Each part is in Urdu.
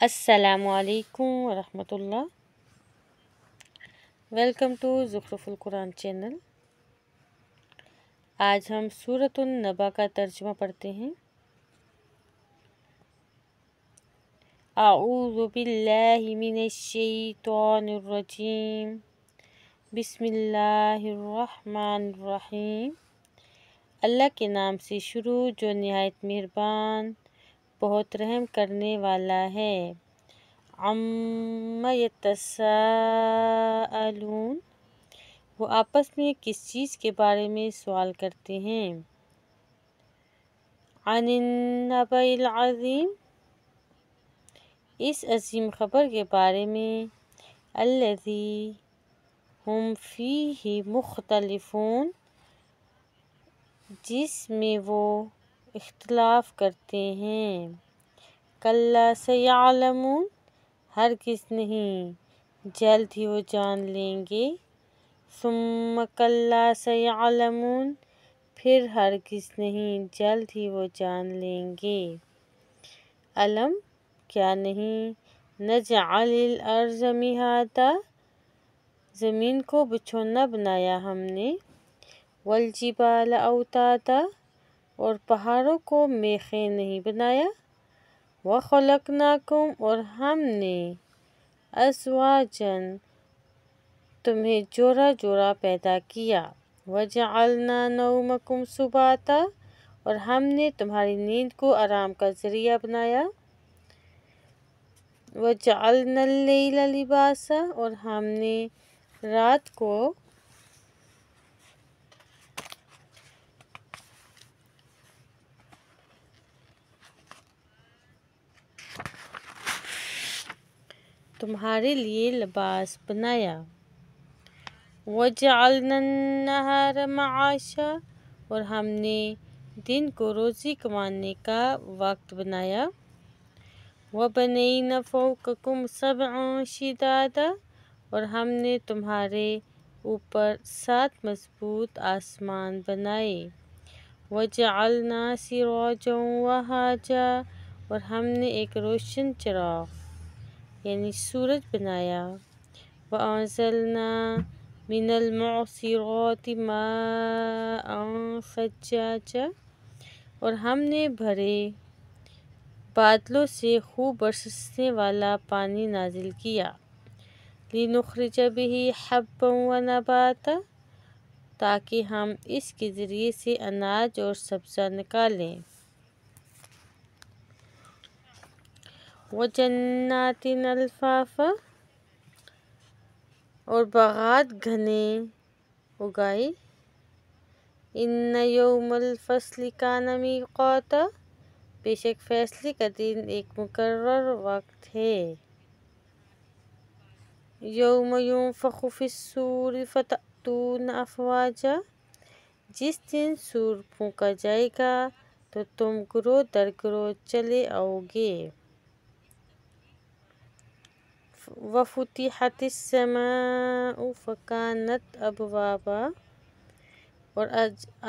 السلام علیکم ورحمۃ اللہ۔ ویلکم ٹو زخرف القرآن چینل۔ آج ہم سورۃ النبا کا ترجمہ پڑھتے ہیں۔ اعوذ باللہ من الشیطان الرجیم، بسم اللہ الرحمن الرحیم۔ اللہ کے نام سے شروع جو نہایت مہربان، بہت رحم کرنے والا ہے۔ عَمَّ یتساءلون، وہ آپس میں کس چیز کے بارے میں سوال کرتے ہیں۔ عن النبأ العظیم، اس عظیم خبر کے بارے میں۔ الذی ہم فیہ مختلفون، جس میں وہ اختلاف کرتے ہیں۔ کلا سیعلمون، ہرگز نہیں، جلد ہی وہ جان لیں گے۔ ثم کلا سیعلمون، پھر ہرگز نہیں، جلد ہی وہ جان لیں گے۔ علم، کیا نہیں، نجعل الارض مہادا، زمین کو بچھونا بنایا ہم نے۔ والجبال اوتادا، اور پہاڑوں کو میخیں نہیں بنایا۔ وخلقناکم، اور ہم نے ازواجا، تمہیں جوڑا جوڑا پیدا کیا۔ وجعلنا نومکم سباتا، اور ہم نے تمہاری نیند کو آرام کا ذریعہ بنایا۔ وجعلنا اللیل لباسا، اور ہم نے رات کو تمہارے لیے لباس بنایا۔ وَجَعَلْنَا النَّهَارَ مَعَاشًا، اور ہم نے دن کو روزی کمانے کا وقت بنایا۔ وَبَنَيْنَا فَوْقَكُمْ سَبْعًا شِدَادًا، اور ہم نے تمہارے اوپر 7 مضبوط آسمان بنائے۔ وَجَعَلْنَا سِرَاجًا وَهَّاجًا، اور ہم نے ایک روشن چراغ یعنی سورج بنایا۔ وَأَنزَلْنَا مِنَ الْمُعْصِرَاتِ مَاءً ثَجَّاجًا، اور ہم نے بھرے بادلوں سے خوب برسنے والا پانی نازل کیا۔ لِنُخْرِجَ بِهِ حَبًّا وَنَبَاتًا، تاکہ ہم اس کے ذریعے سے اناج اور سبزہ نکالیں۔ وَجَنَّاتٍ أَلْفَافًا، اور باغات گھنے اگائے۔ إِنَّ يَوْمَ الْفَصْلِ كَانَ مِيقَاتًا، بے شک فیصلے کا دن ایک مقرر وقت ہے۔ يَوْمَ يُنفَخُ فِي الصُّورِ فَتَأْتُونَ أَفْوَاجًا، جس دن سور پھونکا جائے گا تو تم گروہ در گروہ چلے آؤ گے۔ وَفُتِحَتِ السَّمَاءُ فَكَانَتْ أَبْوَابًا، اور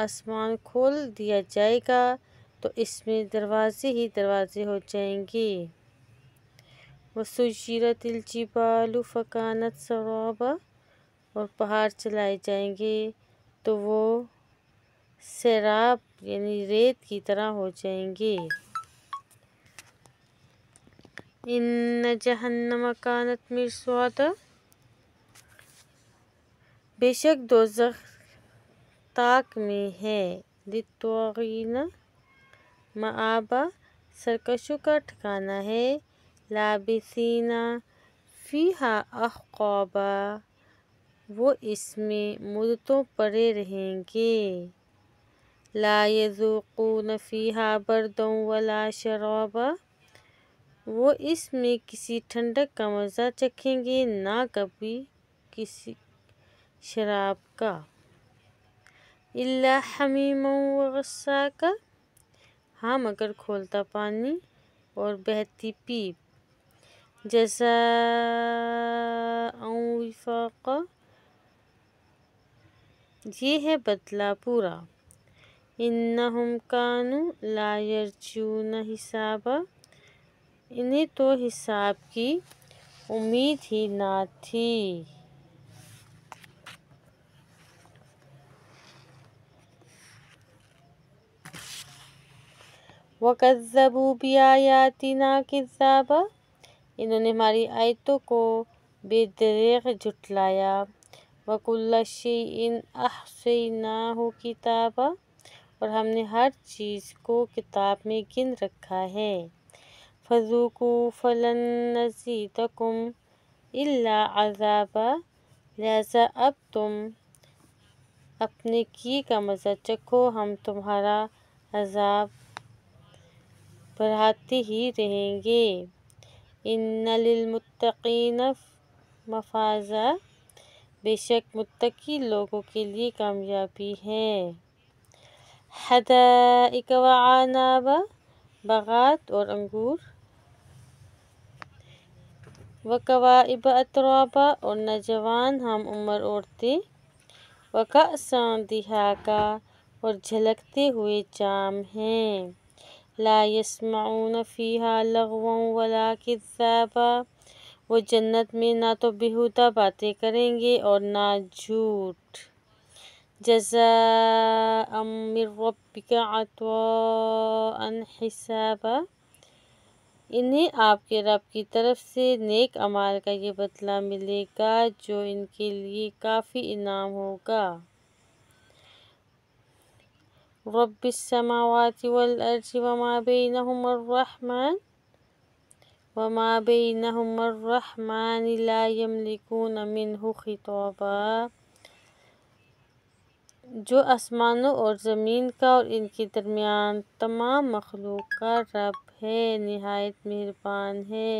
آسمان کھول دیا جائے گا تو اس میں دروازے ہی دروازے ہو جائیں گے۔ وَسُيِّرَتِ الْجِبَالُ فَكَانَتْ سَرَابًا، اور پہاڑ چلائے جائیں گے تو وہ سیراب یعنی ریت کی طرح ہو جائیں گے۔ إِنَّ جَهَنَّمَ كَانَتْ مِرْصَادًا، بے شک دوزخ طاق میں ہے۔ لِلطَّاغِينَ مَآبًا، سرکشوں کا ٹھکانہ ہے۔ لَابِثِينَ فِيهَا أَحْقَابًا، وہ اس میں مدتوں پڑے رہیں گے۔ لَا يَذُوقُونَ فِيهَا بَرْدًا وَلَا شَرَابًا، وہ اس میں کسی ٹھنڈک کا مزہ چکھیں گے نہ کبھی کسی شراب کا۔ إِلَّا حَمِيمًا وَغَسَّاقًا، ہاں مگر کھولتا پانی اور بہتی پیپ۔ جَزَاءً وِفَاقًا، یہ ہے بدلہ پورا۔ إِنَّهُمْ كَانُوا لَا يَرْجُونَ حِسَابًا، انہیں تو حساب کی امید ہی نہ تھی۔ وَكَذَّبُوا بِآيَاتِنَا كِذَّابًا، انہوں نے ہماری آیتوں کو بے دریغ جھٹلایا۔ وَكُلَّ شَيْءٍ أَحْصَيْنَاهُ كِتَابًا، اور ہم نے ہر چیز کو کتاب میں گن رکھا ہے۔ فَذُوقُوا فَلَن نَّزِيدَكُمْ إِلَّا عَذَابًا، لہٰذا اب تم اپنے کیے کا مزہ چکھو، ہم تمہارا عذاب بڑھاتے ہی رہیں گے۔ إِنَّ لِلْمُتَّقِينَ مَفَازًا، بے شک متقی لوگوں کے لیے کامیابی ہے۔ حَدَائِقَ وَأَعْنَابًا، باغات اور انگور۔ وَكَوَاعِبَ أَتْرَابًا، اور نوجوان ہم عمر عورتیں۔ وَكَأْسًا دِہَاقًا، اور جھلکتے ہوئے جام ہیں۔ لَا يَسْمَعُونَ فِيهَا لَغْوًا وَلَا كِذَّابًا، وہ جنت میں نہ تو بیہودہ باتیں کریں گے اور نہ جھوٹ۔ جَزَاءً مِّن رَّبِّكَ عَطَاءً حِسَابًا، انہیں آپ کے رب کی طرف سے نیک اعمال کا یہ بدلہ ملے گا جو ان کے لیے کافی انعام ہوگا۔ رَبِّ السَّمَاوَاتِ وَالْأَرْضِ وَمَا بَيْنَهُمَا الرَّحْمَنُ لَا يَمْلِكُونَ مِنْهُ خِطَابًا، جو آسمانوں اور زمین کا اور ان کے درمیان تمام مخلوق کا رب ہے، نہایت مہربان ہے۔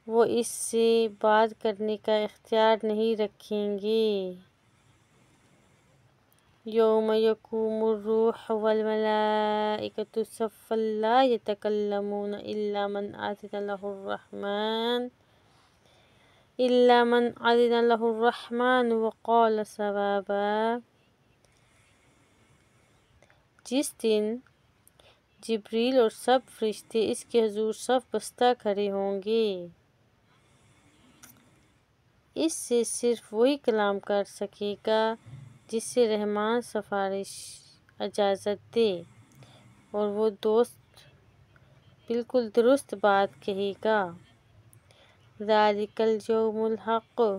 وہ اس سے بات کرنے کا اختیار نہیں رکھیں گے۔ یوم یقوم الروح والملائکۃ صفا لا یتکلمون الا من اذن له الرحمن وقال صوابا، جس دن جبریل اور سب فرشتے اس کے حضور صف بستہ کھڑے ہوں گے۔ اس سے صرف وہی کلام کر سکے گا جس سے رحمان سفارش اجازت دے، اور وہ دوست بالکل درست بات کہے گا۔ ذَلِكَ الْيَوْمُ الْحَقُّ،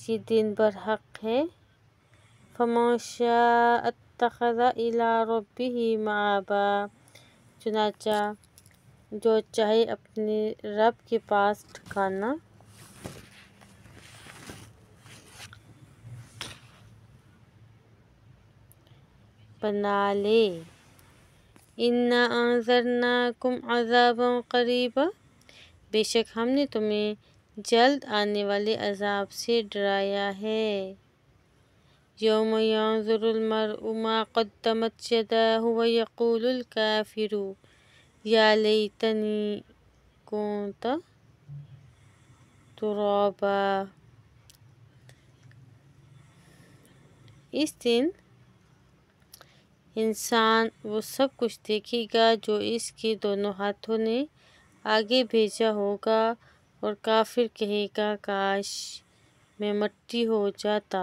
یہ دن برحق ہے۔ فَمَن شَاءَ اتَّخَذَ إِلَىٰ رَبِّهِ مَآبًا، چنانچہ جو چاہے اپنے رب کے پاس ٹھکانہ بنا لے۔ إِنَّا أَنذَرْنَاكُمْ عَذَابًا قَرِيبًا، بے شک ہم نے تمہیں جلد آنے والے عذاب سے ڈرایا ہے۔ یوم ينظر المرء ما قدمت يداه ويقول الكافر يا ليتني كنت ترابا، اس دن انسان وہ سب کچھ دیکھے گا جو اس کے دونوں ہاتھوں نے آگے بھیجا ہوگا، اور کافر کہے گا کاش میں مٹی ہو جاتا۔